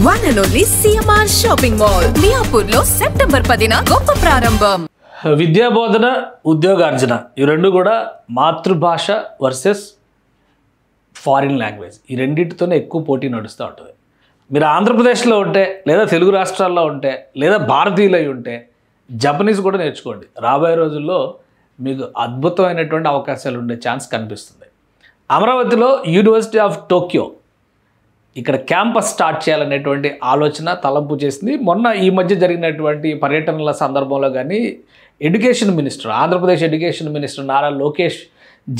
One and only CMR Shopping Mall, మియాపూర్లో September 10న గొప్ప ప్రారంభం. విద్యా బోధన, ఉద్యోగార్జన ఈ రెండు కూడా మాతృభాష వర్సెస్ ఫారిన్ లాంగ్వేజ్ ఈ రెండింటితోనే ఎక్కువ పోటీ నడుస్తూ ఉంటుంది. మీరు ఆంధ్రప్రదేశ్లో ఉంటే లేదా తెలుగు రాష్ట్రాల్లో ఉంటే లేదా భారతీయులై ఉంటే జపనీస్ కూడా నేర్చుకోండి. రాబోయే రోజుల్లో మీకు అద్భుతమైనటువంటి అవకాశాలు ఉండే ఛాన్స్ కనిపిస్తుంది. అమరావతిలో యూనివర్సిటీ ఆఫ్ టోక్యో ఇక్కడ క్యాంపస్ స్టార్ట్ చేయాలనేటువంటి ఆలోచన తలంపు చేసింది. మొన్న ఈ మధ్య జరిగినటువంటి పర్యటనల సందర్భంలో కానీ education minister, Andhra Pradesh education minister Nara Lokesh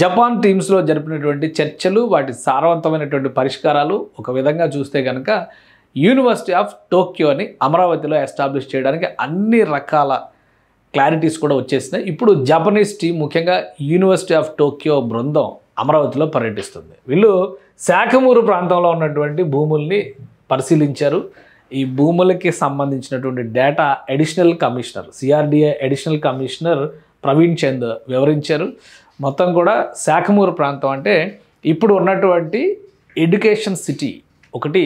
Japan టీమ్స్లో జరిపినటువంటి చర్చలు, వాటి సారవంతమైనటువంటి పరిష్కారాలు ఒక విధంగా చూస్తే కనుక యూనివర్సిటీ ఆఫ్ టోక్యోని అమరావతిలో ఎస్టాబ్లిష్ చేయడానికి అన్ని రకాల క్లారిటీస్ కూడా వచ్చేసినాయి. ఇప్పుడు జపనీస్ టీం, ముఖ్యంగా యూనివర్సిటీ ఆఫ్ టోక్యో బృందం అమరావతిలో పర్యటిస్తుంది. వీళ్ళు శాఖమూరు ప్రాంతంలో ఉన్నటువంటి భూముల్ని పరిశీలించారు. ఈ భూములకి సంబంధించినటువంటి data additional commissioner, CRDA additional commissioner Praveen Chand వివరించారు. మొత్తం కూడా శాఖమూరు ప్రాంతం అంటే ఇప్పుడు ఉన్నటువంటి ఎడ్యుకేషన్ సిటీ ఒకటి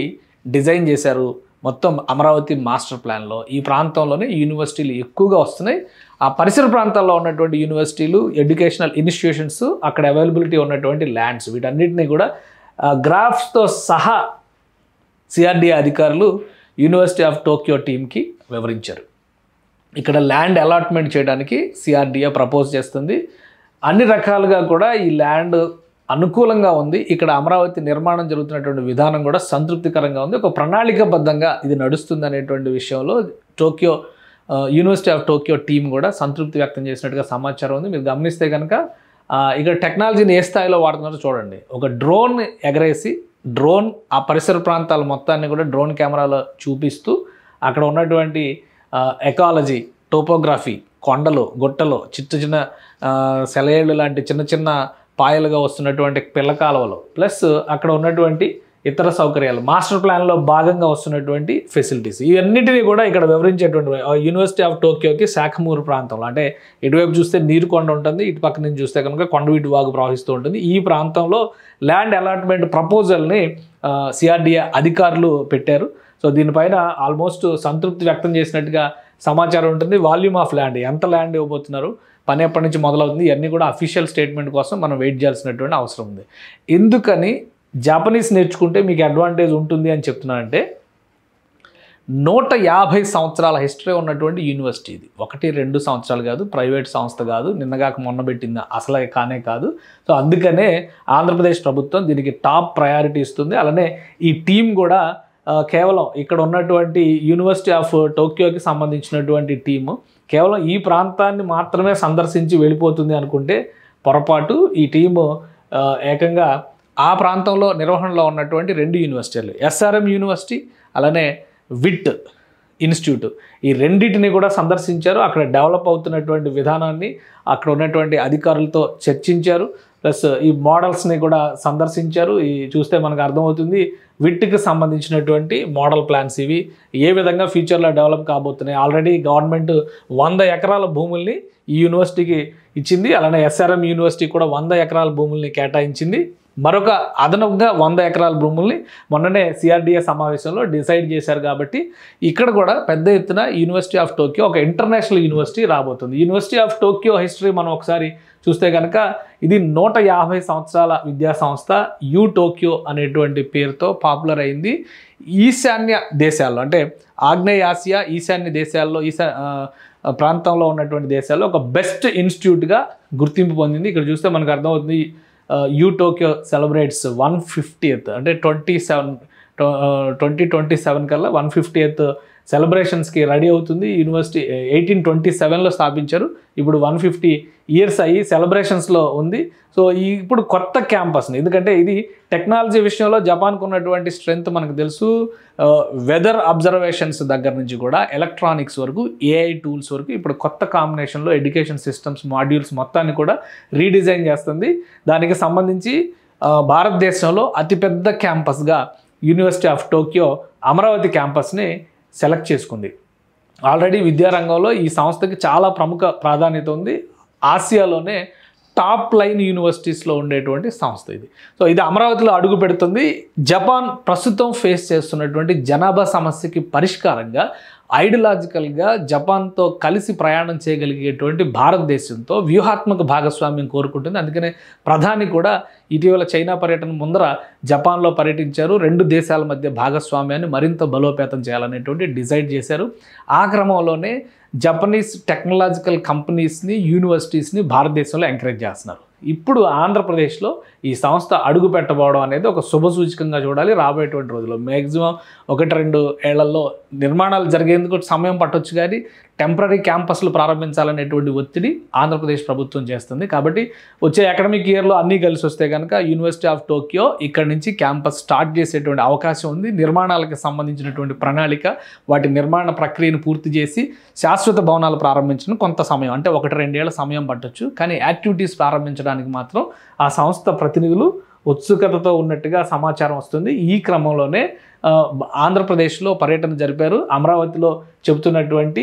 డిజైన్ చేశారు. మొత్తం అమరావతి మాస్టర్ ప్లాన్లో ఈ ప్రాంతంలోనే యూనివర్సిటీలు ఎక్కువగా వస్తున్నాయి. ఆ పరిసర ప్రాంతాల్లో ఉన్నటువంటి యూనివర్సిటీలు, ఎడ్యుకేషనల్ ఇన్స్టిట్యూషన్స్, అక్కడ అవైలబిలిటీ ఉన్నటువంటి ల్యాండ్స్, వీటన్నిటినీ కూడా గ్రాఫ్స్తో సహా సిఆర్డిఏ అధికారులు యూనివర్సిటీ ఆఫ్ టోక్యో టీంకి వివరించారు. ఇక్కడ ల్యాండ్ అలాట్మెంట్ చేయడానికి సిఆర్డిఏ ప్రపోజ్ చేస్తుంది. అన్ని రకాలుగా కూడా ఈ ల్యాండ్ అనుకూలంగా ఉంది. ఇక్కడ అమరావతి నిర్మాణం జరుగుతున్నటువంటి విధానం కూడా సంతృప్తికరంగా ఉంది. ఒక ప్రణాళికాబద్ధంగా ఇది నడుస్తుంది అనేటువంటి విషయంలో Tokyo university of Tokyo team కూడా సంతృప్తి వ్యక్తం చేసినట్టుగా సమాచారం ఉంది. మీరు గమనిస్తే కనుక ఇక్కడ టెక్నాలజీని ఏ స్థాయిలో వాడుతున్నారో చూడండి. ఒక డ్రోన్ ఎగరేసి డ్రోన్ ఆ పరిసర ప్రాంతాల మొత్తాన్ని కూడా డ్రోన్ కెమెరాలో చూపిస్తూ అక్కడ ఉన్నటువంటి ఎకాలజీ, టోపోగ్రఫీ, కొండలు, గుట్టలు, చిన్న సెలయేళ్ళు లాంటి చిన్న చిన్న పాయలుగా వస్తున్నటువంటి పిల్ల కాలువలు, ప్లస్ అక్కడ ఉన్నటువంటి ఇతర సౌకర్యాలు, మాస్టర్ ప్లాన్లో భాగంగా వస్తున్నటువంటి ఫెసిలిటీస్, ఇవన్నిటినీ కూడా ఇక్కడ వివరించేటువంటి యూనివర్సిటీ ఆఫ్ టోక్యోకి శాఖమూరు ప్రాంతంలో, అంటే ఇటువైపు చూస్తే నీరుకొండ ఉంటుంది, ఇటు పక్క నుంచి చూస్తే కనుక కొండవీటి వాగు ప్రవహిస్తూ ఉంటుంది. ఈ ప్రాంతంలో ల్యాండ్ అలాట్మెంట్ ప్రపోజల్ని సిఆర్డిఏ అధికారులు పెట్టారు. సో దీనిపైన ఆల్మోస్ట్ సంతృప్తి వ్యక్తం చేసినట్టుగా సమాచారం ఉంటుంది. వాల్యూమ్ ఆఫ్ ల్యాండ్, ఎంత ల్యాండ్ ఇవ్వబోతున్నారు, పని ఎప్పటి నుంచి మొదలవుతుంది, ఇవన్నీ కూడా అఫీషియల్ స్టేట్మెంట్ కోసం మనం వెయిట్ చేయాల్సినటువంటి అవసరం ఉంది. ఎందుకని జపనీస్ నేర్చుకుంటే మీకు అడ్వాంటేజ్ ఉంటుంది అని చెప్తున్నానంటే 150 సంవత్సరాల హిస్టరీ ఉన్నటువంటి యూనివర్సిటీ ఇది. 1-2 సంవత్సరాలు కాదు, ప్రైవేట్ సంస్థ కాదు, నిన్నగాక మొన్న పెట్టింది అసలు కానే కాదు. సో అందుకనే ఆంధ్రప్రదేశ్ ప్రభుత్వం దీనికి టాప్ ప్రయారిటీ ఇస్తుంది. అలానే ఈ టీం కూడా కేవలం ఇక్కడ ఉన్నటువంటి యూనివర్సిటీ ఆఫ్ టోక్యోకి సంబంధించినటువంటి టీము కేవలం ఈ ప్రాంతాన్ని మాత్రమే సందర్శించి వెళ్ళిపోతుంది అనుకుంటే పొరపాటు. ఈ టీము ఏకంగా ఆ ప్రాంతంలో నిర్వహణలో ఉన్నటువంటి 2 యూనివర్సిటీలు, ఎస్ఆర్ఎం యూనివర్సిటీ అలానే విట్ ఇన్స్టిట్యూట్, ఈ రెండింటిని కూడా సందర్శించారు. అక్కడ డెవలప్ అవుతున్నటువంటి విధానాన్ని అక్కడ ఉన్నటువంటి అధికారులతో చర్చించారు. ప్లస్ ఈ మోడల్స్ని కూడా సందర్శించారు. ఈ చూస్తే మనకు అర్థమవుతుంది విట్కి సంబంధించినటువంటి మోడల్ ప్లాన్స్ ఇవి ఏ విధంగా ఫ్యూచర్లో డెవలప్ కాబోతున్నాయి. ఆల్రెడీ గవర్నమెంట్ 100 ఎకరాల భూముల్ని ఈ యూనివర్సిటీకి ఇచ్చింది. అలానే ఎస్ఆర్ఎం యూనివర్సిటీ కూడా 100 ఎకరాల భూముల్ని కేటాయించింది. మరొక అదనంగా 100 ఎకరాల భూముల్ని మొన్ననే సిఆర్డిఏ సమావేశంలో డిసైడ్ చేశారు. కాబట్టి ఇక్కడ కూడా పెద్ద ఎత్తున యూనివర్సిటీ ఆఫ్ టోక్యో ఒక ఇంటర్నేషనల్ యూనివర్సిటీ రాబోతుంది. యూనివర్సిటీ ఆఫ్ టోక్యో హిస్టరీ మనం ఒకసారి చూస్తే కనుక ఇది 150 సంవత్సరాల విద్యా సంస్థ. యూ టోక్యో అనేటువంటి పేరుతో పాపులర్ అయింది. ఈశాన్య దేశాల్లో, అంటే ఆగ్నేయ ఆసియా, ఈశాన్య దేశాల్లో, ప్రాంతంలో ఉన్నటువంటి దేశాల్లో ఒక బెస్ట్ ఇన్స్టిట్యూట్గా గుర్తింపు పొందింది. ఇక్కడ చూస్తే మనకు అర్థమవుతుంది యూ టోక్యో సెలబ్రేట్స్ 150th, అంటే 2027 కల్లా 150th సెలబ్రేషన్స్కి రెడీ అవుతుంది. యూనివర్సిటీ 1827లో స్థాపించారు. ఇప్పుడు 150 ఇయర్స్ అయ్యి సెలబ్రేషన్స్లో ఉంది. సో ఇప్పుడు కొత్త క్యాంపస్ని, ఎందుకంటే ఇది టెక్నాలజీ విషయంలో జపాన్కు ఉన్నటువంటి స్ట్రెంగ్త్ మనకు తెలుసు. వెదర్ అబ్జర్వేషన్స్ దగ్గర నుంచి కూడా ఎలక్ట్రానిక్స్ వరకు, ఏఐ టూల్స్ వరకు ఇప్పుడు కొత్త కాంబినేషన్లో ఎడ్యుకేషన్ సిస్టమ్స్ మాడ్యూల్స్ మొత్తాన్ని కూడా రీడిజైన్ చేస్తుంది. దానికి సంబంధించి భారతదేశంలో అతిపెద్ద క్యాంపస్గా యూనివర్సిటీ ఆఫ్ టోక్యో అమరావతి క్యాంపస్ని సెలెక్ట్ చేసుకుంది. ఆల్రెడీ విద్యారంగంలో ఈ సంస్థకి చాలా ప్రముఖ ప్రాధాన్యత ఉంది. ఆసియాలోనే టాప్ లైన్ యూనివర్సిటీస్లో ఉండేటువంటి సంస్థ ఇది. సో ఇది అమరావతిలో అడుగు పెడుతుంది. జపాన్ ప్రస్తుతం ఫేస్ చేస్తున్నటువంటి జనాభా సమస్యకి పరిష్కారంగా ఐడియాలజికల్గా జపాన్తో కలిసి ప్రయాణం చేయగలిగేటువంటి భారతదేశంతో వ్యూహాత్మక భాగస్వామ్యం కోరుకుంటుంది. అందుకనే ప్రధాని కూడా ఇటీవల చైనా పర్యటన ముందర జపాన్లో పర్యటించారు. 2 దేశాల మధ్య భాగస్వామ్యాన్ని మరింత బలోపేతం చేయాలనేటువంటి డిసైడ్ చేశారు. ఆ క్రమంలోనే జపనీస్ టెక్నాలజికల్ కంపెనీస్ని, యూనివర్సిటీస్ని భారతదేశంలో ఎంకరేజ్ చేస్తున్నారు. ఇప్పుడు ఆంధ్రప్రదేశ్లో ఈ సంస్థ అడుగు పెట్టబోవడం అనేది ఒక శుభసూచకంగా చూడాలి. రాబోయేటువంటి రోజుల్లో మ్యాక్సిమం 1-2 ఏళ్లలో నిర్మాణాలు జరిగేందుకు సమయం పట్టొచ్చు, కానీ టెంపరీ క్యాంపస్లు ప్రారంభించాలనేటువంటి ఒత్తిడి ఆంధ్రప్రదేశ్ ప్రభుత్వం చేస్తుంది. కాబట్టి వచ్చే అకాడమిక్ ఇయర్లో అన్నీ కలిసి వస్తే కనుక యూనివర్సిటీ ఆఫ్ టోక్యో ఇక్కడి నుంచి క్యాంపస్ స్టార్ట్ చేసేటువంటి అవకాశం ఉంది. నిర్మాణాలకు సంబంధించినటువంటి ప్రణాళిక, వాటి నిర్మాణ ప్రక్రియను పూర్తి చేసి శాశ్వత భవనాలు ప్రారంభించడం కొంత సమయం, అంటే 1-2 ఏళ్ల సమయం పట్టొచ్చు. కానీ యాక్టివిటీస్ ప్రారంభించడానికి మాత్రం ఆ సంస్థ ప్రతినిధులు ఉత్సుకతతో ఉన్నట్టుగా సమాచారం వస్తుంది. ఈ క్రమంలోనే ఆంధ్రప్రదేశ్లో పర్యటన జరిపారు. అమరావతిలో చెబుతున్నటువంటి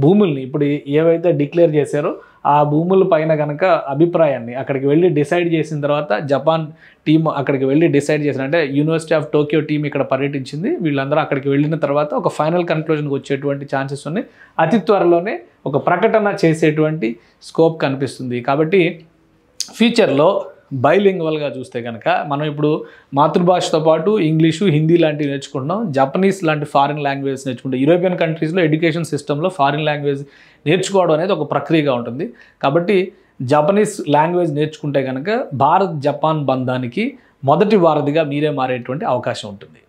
భూముల్ని ఇప్పుడు ఏవైతే డిక్లేర్ చేశారో ఆ భూముల పైన కనుక అభిప్రాయాన్ని అక్కడికి వెళ్ళి డిసైడ్ చేసిన తర్వాత జపాన్ టీం అక్కడికి వెళ్ళి డిసైడ్ చేసిన, అంటే యూనివర్సిటీ ఆఫ్ టోక్యో టీం ఇక్కడ పర్యటించింది. వీళ్ళందరూ అక్కడికి వెళ్ళిన తర్వాత ఒక ఫైనల్ కన్క్లూజన్కి వచ్చేటువంటి ఛాన్సెస్ ఉన్నాయి. అతి త్వరలోనే ఒక ప్రకటన చేసేటువంటి స్కోప్ కనిపిస్తుంది. కాబట్టి ఫ్యూచర్లో బైలింగ్వల్గా చూస్తే కనుక మనం ఇప్పుడు మాతృభాషతో పాటు ఇంగ్లీషు, హిందీ లాంటివి నేర్చుకుంటున్నాం. జపనీస్ లాంటి ఫారిన్ లాంగ్వేజ్ నేర్చుకుంటాం. యూరోపియన్ కంట్రీస్లో ఎడ్యుకేషన్ సిస్టంలో ఫారిన్ లాంగ్వేజ్ నేర్చుకోవడం అనేది ఒక ప్రక్రియగా ఉంటుంది. కాబట్టి జపనీస్ లాంగ్వేజ్ నేర్చుకుంటే కనుక భారత్ జపాన్ బంధానికి మొదటి వారధిగా మీరే మారేటువంటి అవకాశం ఉంటుంది.